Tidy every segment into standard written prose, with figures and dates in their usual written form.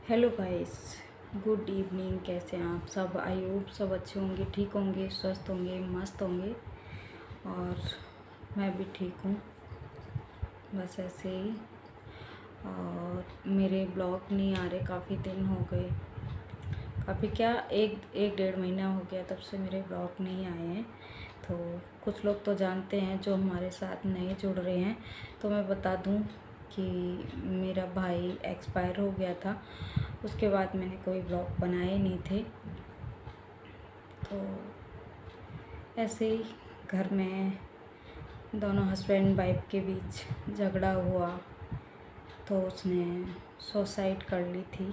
Hello guys, good evening. कैसे हैं आप सब? आई होप सब अच्छे होंगे, ठीक होंगे, स्वस्थ होंगे, मस्त होंगे। और मैं भी ठीक हूँ, बस ऐसे ही। और मेरे ब्लॉग नहीं आ रहे, काफ़ी दिन हो गए, काफ़ी क्या, एक डेढ़ महीना हो गया तब से मेरे ब्लॉग नहीं आए हैं। तो कुछ लोग तो जानते हैं, जो हमारे साथ नए जुड़ रहे हैं, तो मैं बता दूं कि मेरा भाई एक्सपायर हो गया था। उसके बाद मैंने कोई ब्लॉग बनाए नहीं थे। तो ऐसे ही घर में दोनों हस्बैंड वाइफ के बीच झगड़ा हुआ, तो उसने सुसाइड कर ली थी।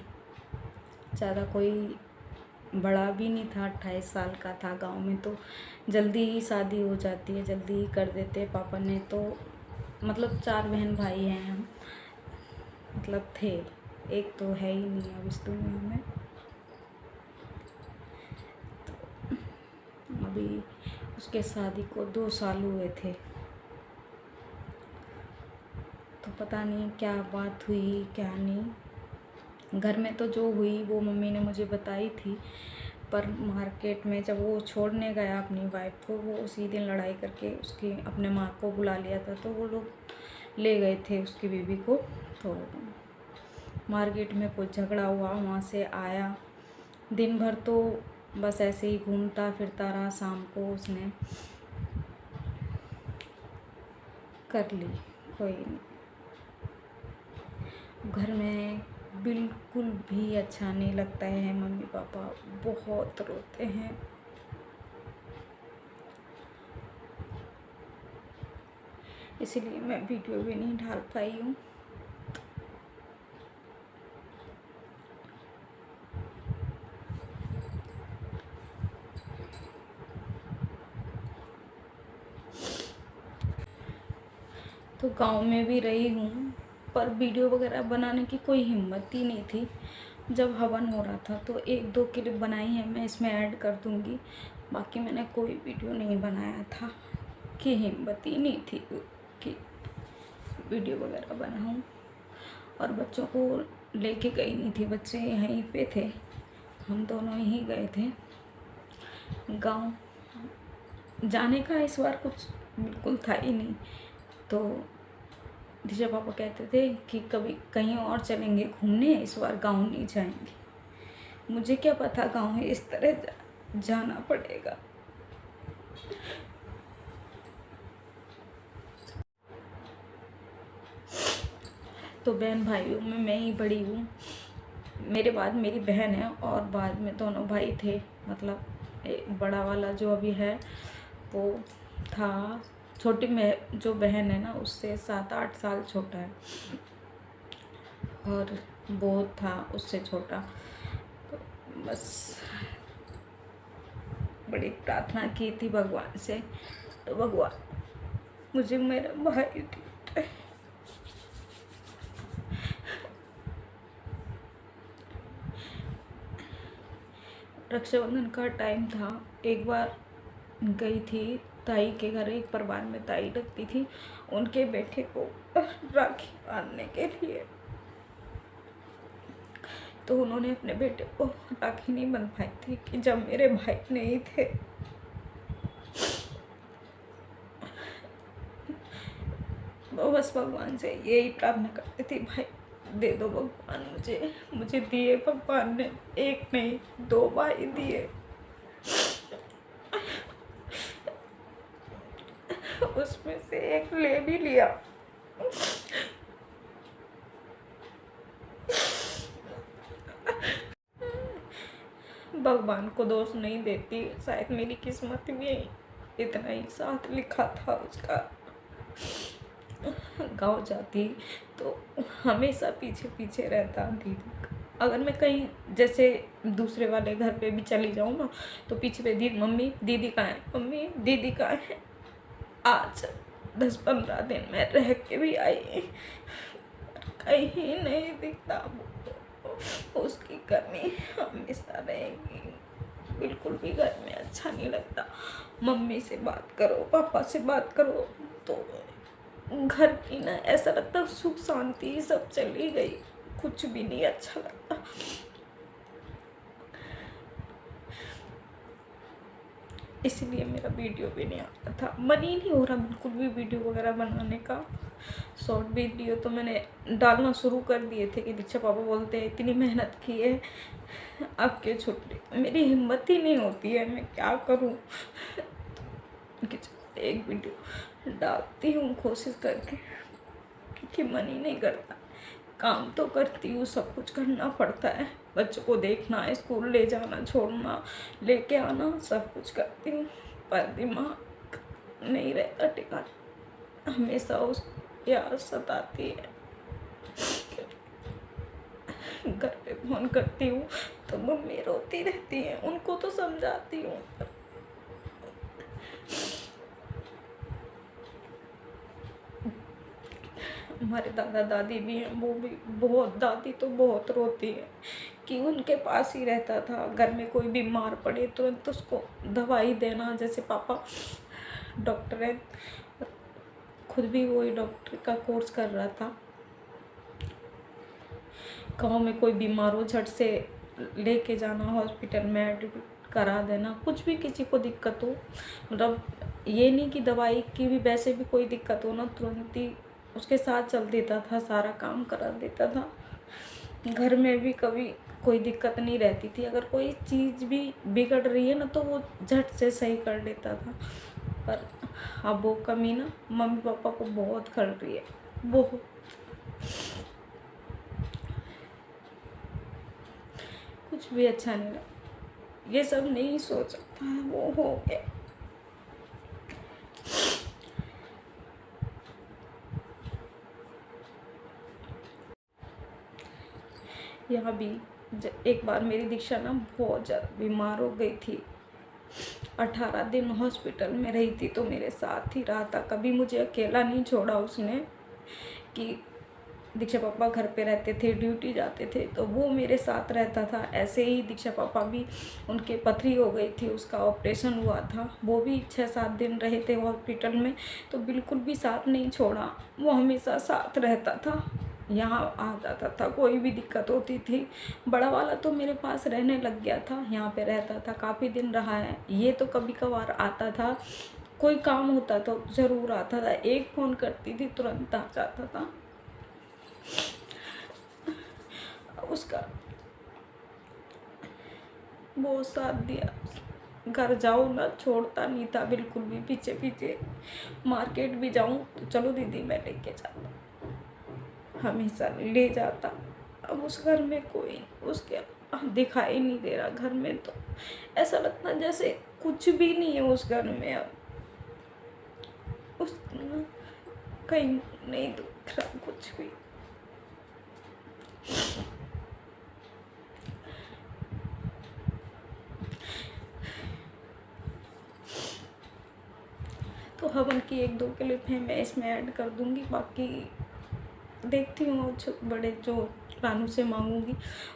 ज़्यादा कोई बड़ा भी नहीं था, 28 साल का था। गांव में तो जल्दी ही शादी हो जाती है, जल्दी ही कर देते हैं। पापा ने तो मतलब 4 बहन भाई हैं हम, मतलब थे, एक तो है ही नहीं अब इस दुनिया में। तो अभी उसके शादी को 2 साल हुए थे। तो पता नहीं क्या बात हुई क्या नहीं। घर में तो जो हुई वो मम्मी ने मुझे बताई थी, पर मार्केट में जब वो छोड़ने गया अपनी वाइफ को, वो उसी दिन लड़ाई करके उसकी अपने माँ को बुला लिया था। तो वो लोग ले गए थे उसकी बीवी को। तो मार्केट में कुछ झगड़ा हुआ, वहाँ से आया, दिन भर तो बस ऐसे ही घूमता फिरता रहा। शाम को उसने कर ली, कोई नहीं। घर में बिल्कुल भी अच्छा नहीं लगता है। मम्मी पापा बहुत रोते हैं। इसीलिए मैं वीडियो भी नहीं डाल पाई हूँ। तो गांव में भी रही हूँ, पर वीडियो वगैरह बनाने की कोई हिम्मत ही नहीं थी। जब हवन हो रहा था तो 1-2 क्लिप बनाई है, मैं इसमें ऐड कर दूँगी। बाकी मैंने कोई वीडियो नहीं बनाया था, कि हिम्मत ही नहीं थी कि वीडियो वगैरह बनाऊँ। और बच्चों को लेके गई नहीं थी, बच्चे यहीं पे थे, हम दोनों ही गए थे गांव। जाने का इस बार कुछ बिल्कुल था ही नहीं। तो धीजा पापा कहते थे कि कभी कहीं और चलेंगे घूमने, इस बार गांव नहीं जाएंगे। मुझे क्या पता गांव में इस तरह जाना पड़ेगा। तो बहन भाइयों में मैं ही बड़ी हूँ। मेरे बाद मेरी बहन है और बाद में दोनों भाई थे। मतलब बड़ा वाला जो अभी है वो था, छोटी में जो बहन है ना उससे 7-8 साल छोटा है, और वो था उससे छोटा। तो बस बड़ी प्रार्थना की थी भगवान से, तो भगवान मुझे मेरा भाई दे। रक्षाबंधन का टाइम था, एक बार गई थी ताई के घर। एक परिवार में ताई लगती थी, उनके बेटे को राखी बांधने के लिए। तो उन्होंने अपने बेटे को राखी नहीं बंधवाई थी कि जब मेरे भाई नहीं थे। वो बस भगवान से यही प्रार्थना करती थी, भाई दे दो भगवान मुझे दिए भगवान ने, एक नहीं 2 भाई दिए। उसमें से एक ले भी लिया। भगवान को दोष नहीं देती, शायद मेरी किस्मत में इतना ही साथ लिखा था उसका। गाँव जाती तो हमेशा पीछे पीछे रहता दीदी। अगर मैं कहीं जैसे दूसरे वाले घर पे भी चली जाऊँ ना, तो पीछे पे दीदी, मम्मी दीदी कहाँ है, मम्मी दीदी कहाँ है। आज 10-15 दिन में रह के भी आई, कहीं नहीं दिखता। उसकी कमी हमेशा रहेगी। बिल्कुल भी घर में अच्छा नहीं लगता। मम्मी से बात करो, पापा से बात करो, तो घर की ना ऐसा लगता सुख शांति सब चली गई, कुछ भी नहीं अच्छा लगता। इसलिए मेरा वीडियो भी नहीं आता था, मन ही नहीं हो रहा बिल्कुल भी वीडियो वगैरह बनाने का। शॉर्ट वीडियो तो मैंने डालना शुरू कर दिए थे कि दीक्षा पापा बोलते हैं इतनी मेहनत की है, अब के छुट्टी, मेरी हिम्मत ही नहीं होती है, मैं क्या करूं। एक वीडियो डालती हूँ कोशिश करके, क्योंकि मन ही नहीं करता। काम तो करती हूँ, सब कुछ करना पड़ता है, बच्चों को देखना, स्कूल ले जाना, छोड़ना, लेके आना, सब कुछ करती हूँ, पर दिमाग नहीं रहता ठिकाना, हमेशा उस याद सताती है। घर पे फोन करती हूँ तो मम्मी रोती रहती है, उनको तो समझाती हूँ। हमारे दादा दादी भी हैं, वो भी बहुत, दादी तो बहुत रोती है कि उनके पास ही रहता था, घर में कोई बीमार पड़े तुरंत तो उसको दवाई देना। जैसे पापा डॉक्टर है, खुद भी वही डॉक्टर का कोर्स कर रहा था, गाँव में कोई बीमार हो झट से लेके जाना हॉस्पिटल में एडमिट करा देना, कुछ भी किसी को दिक्कत हो, मतलब ये नहीं कि दवाई की भी वैसे भी कोई दिक्कत हो ना, तुरंत ही उसके साथ चल देता था, सारा काम करा देता था। घर में भी कभी कोई दिक्कत नहीं रहती थी, अगर कोई चीज़ भी बिगड़ रही है ना तो वो झट से सही कर देता था। पर अब वो कमी ना मम्मी पापा को बहुत खल रही है, बहुत। कुछ भी अच्छा नहीं लगा, ये सब नहीं सोचा था, वो हो गया। यहाँ भी एक बार मेरी दीक्षा ना बहुत ज़्यादा बीमार हो गई थी, 18 दिन हॉस्पिटल में रही थी, तो मेरे साथ ही रहा था, कभी मुझे अकेला नहीं छोड़ा उसने। कि दीक्षा पापा घर पे रहते थे, ड्यूटी जाते थे, तो वो मेरे साथ रहता था। ऐसे ही दीक्षा पापा भी, उनके पथरी हो गई थी, उसका ऑपरेशन हुआ था, वो भी 6-7 दिन रहे थे हॉस्पिटल में, तो बिल्कुल भी साथ नहीं छोड़ा, वो हमेशा साथ रहता था, यहाँ आ जाता था, कोई भी दिक्कत होती थी। बड़ा वाला तो मेरे पास रहने लग गया था, यहाँ पे रहता था, काफ़ी दिन रहा है। ये तो कभी कभार आता था, कोई काम होता तो ज़रूर आता था, एक फ़ोन करती थी तुरंत आ जाता था। उसका बहुत साथ दिया, घर जाओ ना छोड़ता नहीं था बिल्कुल भी, पीछे पीछे मार्केट भी जाऊं तो चलो दीदी मैं लेके जाता, हमेशा ले जाता। अब उस घर में कोई उसके दिखाई नहीं दे रहा, घर में तो ऐसा लगता जैसे कुछ भी नहीं है उस घर में। अब उस कहीं नहीं दिख रहा कुछ भी। तो हवन की 1-2 क्लिप है, मैं इसमें ऐड कर दूंगी, बाकी देखती हूँ बड़े जो रानू से मांगूंगी।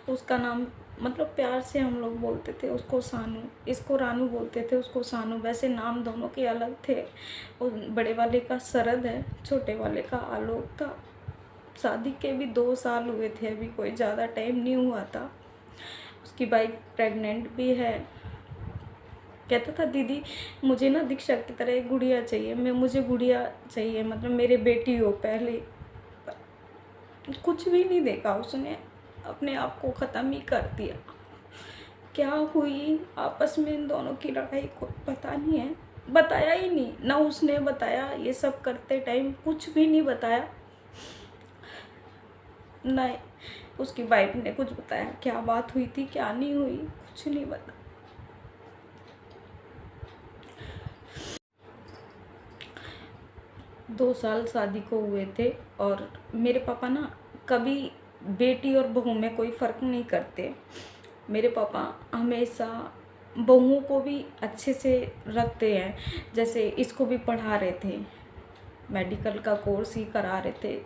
उसका नाम मतलब प्यार से हम लोग बोलते थे उसको सानू, इसको रानू बोलते थे, उसको सानू। वैसे नाम दोनों के अलग थे, बड़े वाले का शरद है, छोटे वाले का आलोक था। शादी के भी 2 साल हुए थे, अभी कोई ज़्यादा टाइम नहीं हुआ था। उसकी वाइफ प्रेग्नेंट भी है। कहता था दीदी मुझे ना दीक्षा की तरह एक गुड़िया चाहिए, मुझे गुड़िया चाहिए, मतलब मेरे बेटी हो पहले। कुछ भी नहीं देखा उसने, अपने आप को ख़त्म ही कर दिया। क्या हुई आपस में इन दोनों की लड़ाई को पता नहीं है, बताया ही नहीं ना उसने बताया, ये सब करते टाइम कुछ भी नहीं बताया, नहीं उसकी वाइफ ने कुछ बताया, क्या बात हुई थी क्या नहीं हुई, कुछ नहीं बताया। 2 साल शादी को हुए थे, और मेरे पापा ना कभी बेटी और बहू में कोई फ़र्क नहीं करते। मेरे पापा हमेशा बहुओं को भी अच्छे से रखते हैं, जैसे इसको भी पढ़ा रहे थे, मेडिकल का कोर्स ही करा रहे थे,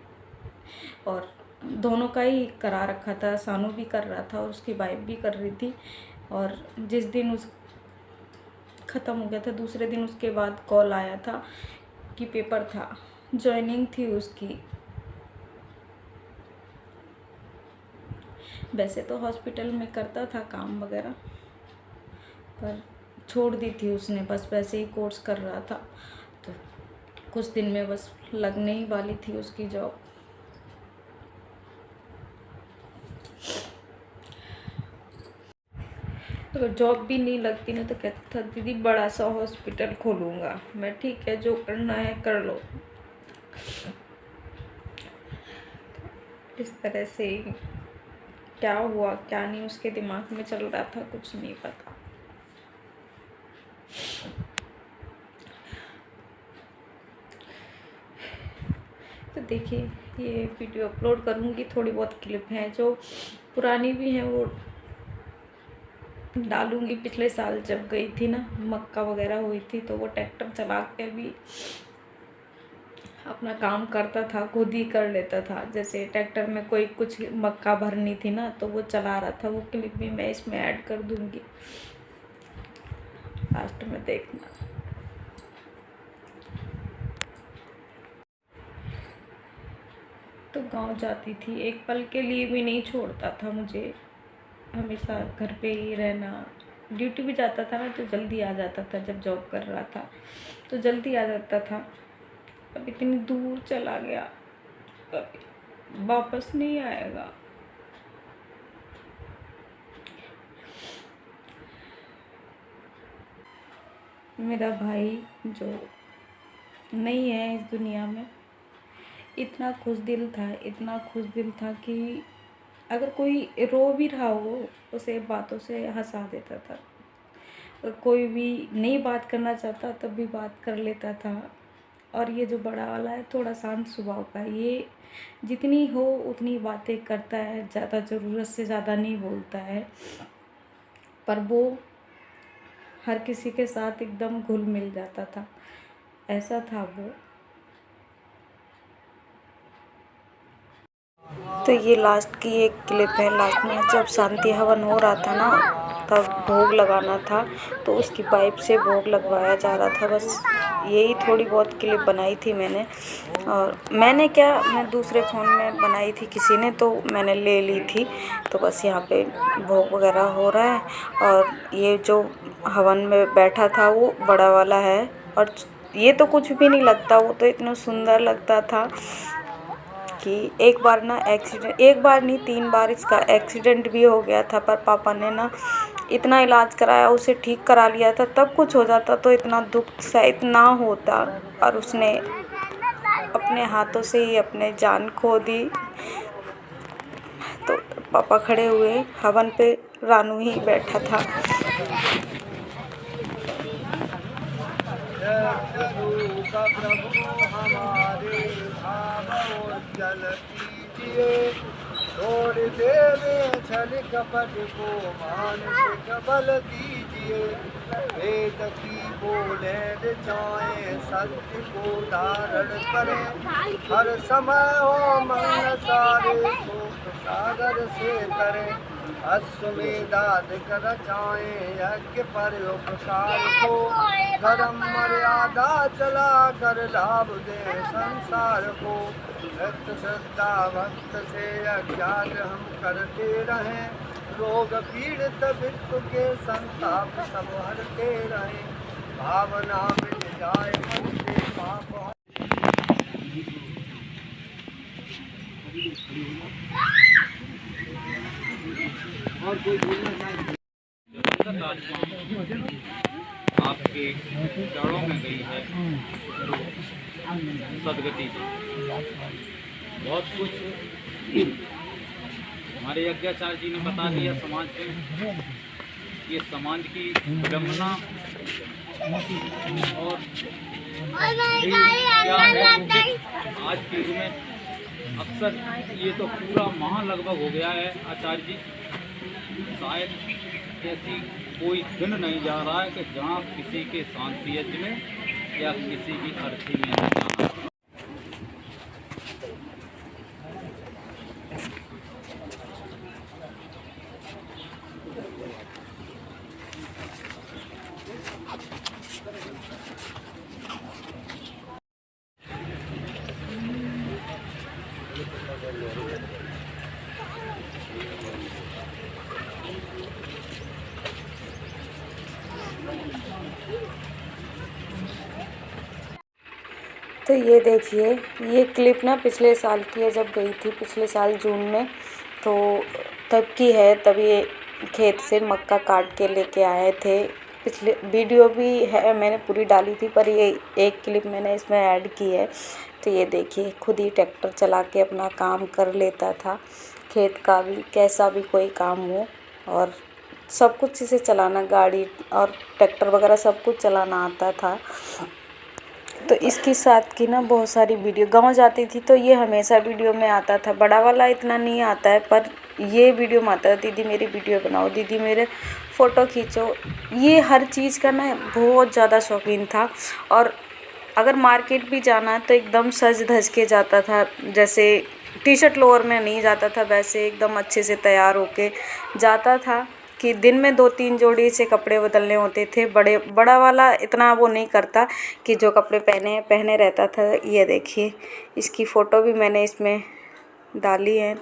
और दोनों का ही करा रखा था, सानू भी कर रहा था और उसकी वाइफ भी कर रही थी। और जिस दिन उस ख़त्म हो गया था, दूसरे दिन उसके बाद कॉल आया था कि पेपर था, जॉइनिंग थी उसकी। वैसे तो हॉस्पिटल में करता था काम वगैरह, पर छोड़ दी थी उसने, बस वैसे ही कोर्स कर रहा था। तो कुछ दिन में बस लगने ही वाली थी उसकी जॉब। अगर जॉब भी नहीं लगती ना तो कहता था दीदी बड़ा सा हॉस्पिटल खोलूँगा मैं, ठीक है जो करना है कर लो। इस तरह से ही क्या हुआ क्या नहीं उसके दिमाग में चल रहा था कुछ नहीं पता। तो देखिए ये वीडियो अपलोड करूँगी, थोड़ी बहुत क्लिप हैं जो पुरानी भी हैं वो डालूँगी। पिछले साल जब गई थी ना, मक्का वगैरह हुई थी, तो वो ट्रैक्टर चला के भी अपना काम करता था, खुद ही कर लेता था। जैसे ट्रैक्टर में कोई कुछ मक्का भरनी थी ना तो वो चला रहा था, वो क्लिप भी मैं इसमें ऐड कर दूँगी, लास्ट में देखना। तो गांव जाती थी, एक पल के लिए भी नहीं छोड़ता था मुझे, हमेशा घर पे ही रहना। ड्यूटी भी जाता था ना तो जल्दी आ जाता था, जब जॉब कर रहा था तो जल्दी आ जाता था। अब इतनी दूर चला गया, कभी वापस नहीं आएगा। मेरा भाई जो नहीं है इस दुनिया में, इतना खुश दिल था, इतना खुश दिल था कि अगर कोई रो भी रहा हो उसे बातों से हंसा देता था। और कोई भी नहीं बात करना चाहता तब भी बात कर लेता था। और ये जो बड़ा वाला है थोड़ा शांत स्वभाव का है, ये जितनी हो उतनी बातें करता है, ज़्यादा ज़रूरत से ज़्यादा नहीं बोलता है, पर वो हर किसी के साथ एकदम घुल मिल जाता था, ऐसा था वो। तो ये लास्ट की एक क्लिप है। लास्ट में जब शांति हवन हो रहा था ना, तब भोग लगाना था तो उसकी पाइप से भोग लगवाया जा रहा था। बस यही थोड़ी बहुत क्लिप बनाई थी मैंने। और मैंने क्या, मैं दूसरे फ़ोन में बनाई थी किसी ने, तो मैंने ले ली थी। तो बस यहाँ पे भोग वगैरह हो रहा है। और ये जो हवन में बैठा था वो बड़ा वाला है। और ये तो कुछ भी नहीं लगता, वो तो इतना सुंदर लगता था कि एक बार ना एक्सीडेंट, एक बार नहीं 3 बार इसका एक्सीडेंट भी हो गया था। पर पापा ने ना इतना इलाज कराया, उसे ठीक करा लिया था, तब कुछ हो जाता तो इतना दुख शायद ना होता। और उसने अपने हाथों से ही अपने जान खो दी। तो पापा खड़े हुए, हवन पे रानू ही बैठा था। प्रभु हमारे भावोज्जल कीजिए, छोड़ देवे छल कपट को मानसिक बल दीजिए। वेद की बोले जाए सत्य को धारण करें, हर समय हो मन सारे शोक सागर से करें। अश्वमेधाधिक रचाएं यज्ञ पर उपकार को, धर्म मर्यादा चला कर लाभ दे संसार को। भक्त श्रद्धा भक्त से अज्ञात हम करते रहें, रोग पीड़ित विश्व के संताप सब हरते रहें। भावना मिट जाए मन से पाप। और कोई बोलना चाहिए आपके चरणों में गई है सदगति से। बहुत कुछ हमारे यज्ञाचार्य जी ने बता दिया समाज में, ये समाज की विडम्बना और क्या है आज के युग में। अक्सर ये तो पूरा माह लगभग हो गया है आचार्य जी, शायद ऐसी कोई दिन नहीं जा रहा है कि जहाँ किसी के शांति यज्ञ में या किसी की अर्थी में नहीं जाना। तो ये देखिए, ये क्लिप ना पिछले साल की है, जब गई थी पिछले साल जून में, तो तब की है। तब ये खेत से मक्का काट के लेके आए थे। पिछले वीडियो भी है, मैंने पूरी डाली थी, पर ये एक क्लिप मैंने इसमें ऐड की है। तो ये देखिए, खुद ही ट्रैक्टर चला के अपना काम कर लेता था, खेत का भी, कैसा भी कोई काम हो, और सब कुछ इसे चलाना, गाड़ी और ट्रैक्टर वगैरह सब कुछ चलाना आता था। तो इसके साथ की ना बहुत सारी वीडियो, गांव जाती थी तो ये हमेशा वीडियो में आता था। बड़ा वाला इतना नहीं आता है, पर ये वीडियो में आता है, दीदी मेरी वीडियो बनाओ, दीदी मेरे फ़ोटो खींचो। ये हर चीज़ का ना बहुत ज़्यादा शौकीन था। और अगर मार्केट भी जाना तो एकदम सज धज के जाता था, जैसे टी शर्ट लोअर में नहीं जाता था, वैसे एकदम अच्छे से तैयार होके जाता था कि दिन में 2-3 जोड़ी से कपड़े बदलने होते थे। बड़ा वाला इतना वो नहीं करता कि जो कपड़े पहने रहता था। ये देखिए, इसकी फ़ोटो भी मैंने इसमें डाली है।